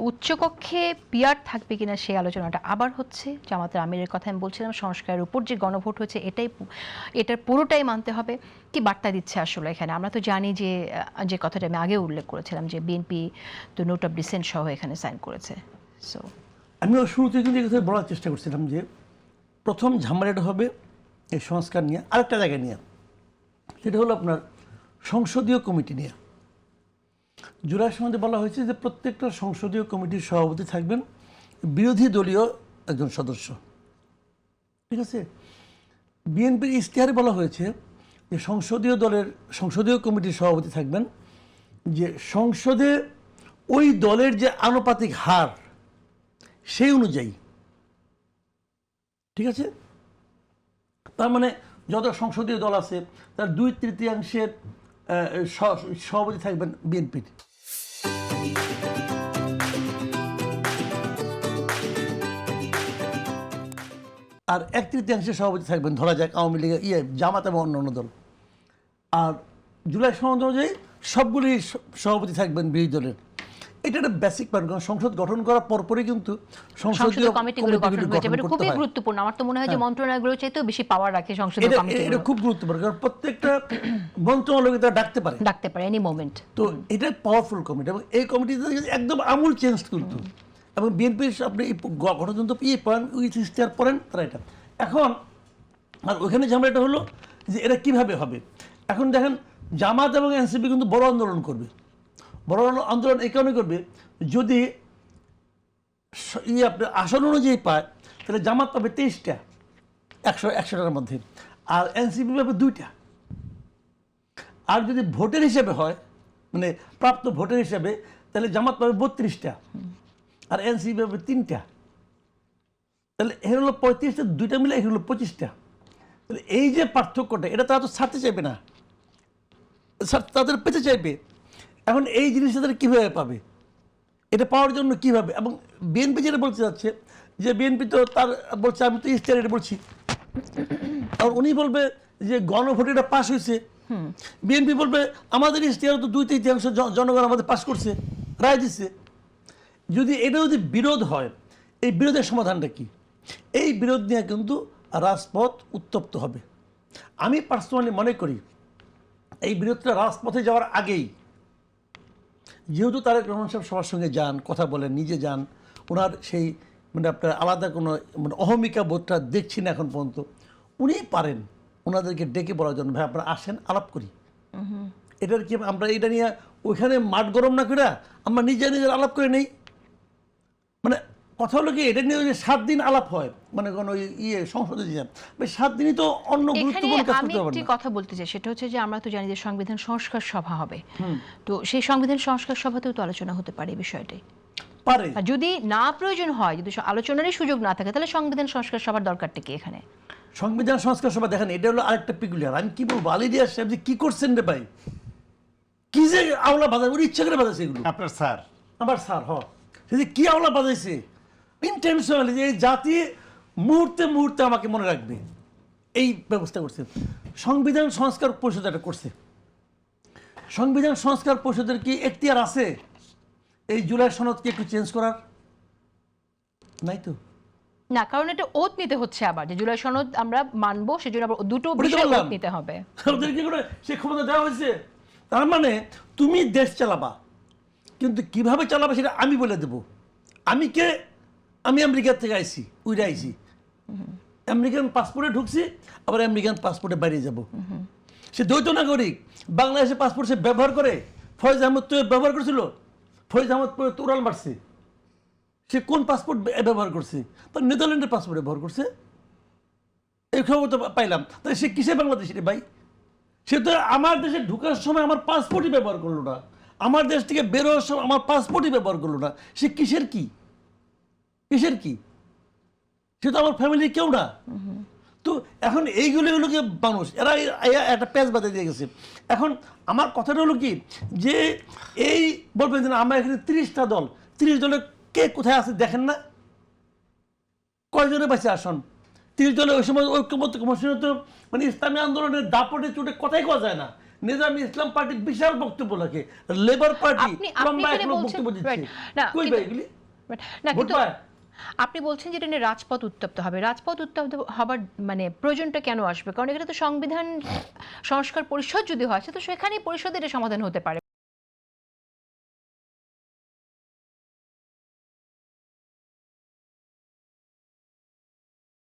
উচ্চকক্ষে peer থাকবে কিনা সেই আলোচনাটা আবার হচ্ছে। জামাতের আমিরের কথা আমি বলছিলাম, সংস্কারের উপর যে গণভোট হয়েছে এটার পুরোটাই মানতে হবে। কি বার্তা দিচ্ছে আসলে এখানে? আমরা তো জানি যে কথাটা আমি আগে উল্লেখ করেছিলাম যে বিএনপি তো নোট অফ ডিসেন্ট সহ এখানে সাইন করেছে। সো আমিও শুরুতে কিন্তু এই কথা বলার চেষ্টা করছিলাম যে প্রথম ঝামেলাটা হবে এই সংস্কার নিয়ে, আরেকটা জায়গায় নিয়ে, সেটা হলো আপনার সংসদীয় কমিটি নিয়ে। জুলাই সনদে বলা হয়েছে যে প্রত্যেকটা সংসদীয় কমিটির সভাপতি থাকবেন বিরোধী দলীয় একজন সদস্য, ঠিক আছে। বিএনপির ইশতেহারে বলা হয়েছে যে সংসদীয় কমিটির সভাপতি থাকবেন যে সংসদে ওই দলের যে আনুপাতিক হার সেই অনুযায়ী, ঠিক আছে। তার মানে যত সংসদীয় দল আছে তার 2/3 সভাপতি থাকবেন বিএনপির। আর 1/3 সভাপতি থাকবেন ধরা যাক আওয়ামী লীগ, জামাত এবং অন্যান্য দল। আর জুলাই সনদ অনুযায়ী সবগুলি সভাপতি থাকবেন বিরোধী দলের। এটা একটা বেসিক পয়েন্ট, কারণ সংসদ গঠন করার পরপরই কিন্তু সংসদীয় কমিটিগুলো গঠন করতে হয়। খুবই গুরুত্বপূর্ণ। আমার তো মনে হয় যে মন্ত্রণালয়গুলো চাইতেও বেশি পাওয়ার রাখে সংসদীয় কমিটি। এটা খুব গুরুত্বপূর্ণ, কারণ প্রত্যেকটা মন্ত্রণালয়কে তারা ডাকতে পারে এনি মোমেন্ট। তো এটা পাওয়ারফুল কমিটি, এবং এই কমিটিতে একদম আমূল চেঞ্জ কিন্তু। এবং বিএনপির আপনি গঠনতন্ত্র ইশতেহার পড়েন তারা এটা এখন। আর ওইখানে ঝামেলাটা হলো যে এটা কিভাবে হবে। এখন দেখেন জামাত এবং এনসিপি কিন্তু বড় আন্দোলন করবে। বড় আন্দোলন এই কারণে করবে, যদি আপনার আসন অনুযায়ী পায় তাহলে জামাত পাবে 23টা 100টার মধ্যে, আর এনসিপি পাবে 2টা। আর যদি ভোটের হিসেবে হয়, মানে প্রাপ্ত ভোটের হিসেবে, তাহলে জামাত পাবে 32টা আর এনসিপি পাবে 3টা। তাহলে এখানে হলো 35টা, 2টা মিলে এখানে হলো 25টা। তাহলে এই যে পার্থক্যটা, এটা তারা তো ছাড়তে চাইবে না, তাদের পেতে চাইবে। এখন এই জিনিসটা তারা কীভাবে পাবে, এটা পাওয়ার জন্য কীভাবে? এবং বিএনপি যেটা বলতে যাচ্ছে যে বিএনপি তো তার বলছে আমি তো ইশতেহার এটা বলছি, আর উনি বলবে যে গণভোটে এটা পাস হয়েছে। বিএনপি বলবে আমাদের ইশতেহার তো 2/3 জনগণ আমাদের পাস করছে, রায় দিচ্ছে। যদি এটা যদি বিরোধ হয়, এই বিরোধের সমাধানটা কি? এই বিরোধ নিয়ে কিন্তু রাজপথ উত্তপ্ত হবে। আমি পার্সোনালি মনে করি এই বিরোধটা রাজপথে যাওয়ার আগেই, যেহেতু তারেক রহমান সাহেব সবার সঙ্গে যান, কথা বলেন, নিজে যান, ওনার সেই মানে আপনার আলাদা কোনো মানে অহমিকা বোধটা দেখছি না এখন পর্যন্ত, উনি পারেন ওনাদেরকে ডেকে বলার জন্য, ভাই আপনারা আসেন আলাপ করি। এটার কি আমরা এটা নিয়ে ওইখানে মাঠ গরম না করে আমরা নিজের আলাপ করে নেই। মানে কথা হলো কি, এটা নিয়ে 7 দিন আলাপ হয়, মানে কোনো সংসদে যান, 7 দিনই তো অন্য গুরুত্বপূর্ণ কাজ করতে হবে না। আমি কথা বলতে চাই, সেটা হচ্ছে যে আমরা তো জানি যে সংবিধান সংস্কার সভা হবে, তো সেই সংবিধান সংস্কার সভাতেও তো আলোচনা হতে পারে এই বিষয়টাই। পারে, যদি না প্রয়োজন হয়, যদি আলোচনারই সুযোগ না থাকে, তাহলে সংবিধান সংস্কার সভার দরকারটা কি এখানে? সংবিধান সংস্কার সভা দেখেন, এটা হলো আরেকটা পিকুলিয়ার। আমি কি বলবো, আলী রিয়াজ সাহেব যে কি করছেন রে ভাই, কি যে আওলা বাজায়, ওর ইচ্ছা করে বাজাইছে এগুলো। আপনার স্যার, আমার স্যার সে যে কি আওলা বাজাইছে ইন্টেনশনালি, যে জাতি মুহূর্তে মুহূর্তে আমাকে মনে রাখবে, এই ব্যবস্থা করছে। সংবিধান সংস্কার পরিষদ এটা করছে। সংবিধান সংস্কার পরিষদের কি এখতিয়ার আছে এই জুলাই সনদকে একটু চেঞ্জ করার? নাই তো না, কারণ এটা ওত নিতে হচ্ছে আবার, যে জুলাই সনদ আমরা মানবো, সেজন্য আবার দুটো বিষয় ওত নিতে হবে। ওদের কি করে সে ক্ষমতা দেওয়া হয়েছে? তার মানে তুমি দেশ চালাবা, কিন্তু কিভাবে চালাবা সেটা আমি বলে দেব। আমি আমেরিকার থেকে আইছি, উইরা আইছি, আমেরিকান পাসপোর্টে ঢুকছি, আবার আমেরিকান পাসপোর্টে বাইরে যাব। সে দ্বৈত নাগরিক, বাংলাদেশের পাসপোর্ট সে ব্যবহার করে। ফয়েজ আহমদ তো ব্যবহার করেছিল, ফয়েজ আহমদ তো উড়াল মারছে। সে কোন পাসপোর্ট ব্যবহার করছে? তার নেদারল্যান্ডের পাসপোর্ট ব্যবহার করছে, এই খবর তো পাইলাম। তাহলে সে কিসে বাংলাদেশি রে ভাই? সে তো আমার দেশে ঢুকার সময় আমার পাসপোর্টই ব্যবহার করলো না, আমার দেশ থেকে বেরোর সময় আমার পাসপোর্টই ব্যবহার করলো না। সে কিসের কি? সে তো আমার ফ্যামিলির কেউ না। তো এখন এইগুলো হলো কি মানুষ, এরা একটা প্যাচ বাঁধে দিয়ে গেছে। এখন আমার কথাটা হলো কি, যে এই বলবেন যে আমরা এখানে 30টা দল, 30 দলের কে কোথায় আছে দেখেন না, কয়জনের পাশে আসন? 30 দলের ওই সময় ঐক্যমত্য কমিশনে তো মানে ইসলামী আন্দোলনের দাপটে চোটে কথাই কওয়া যায় না। নিজামী ইসলাম পার্টি বিশাল বক্তব্য রাখে, লেবার পার্টি লম্বা বক্তব্য দিচ্ছে, কই ভাই এগুলি? না ভোট কিন্তু পায়। আপনি বলছেন যে এটা নিয়ে রাজপথ উত্তপ্ত হবে, রাজপথ উত্তপ্ত হবার মানে প্রয়োজনটা কেন আসবে? কারণ এখানে তো সংবিধান সংস্কার পরিষদ যদি হয় তো সেখানেই পরিষদের এটা সমাধান হতে পারে।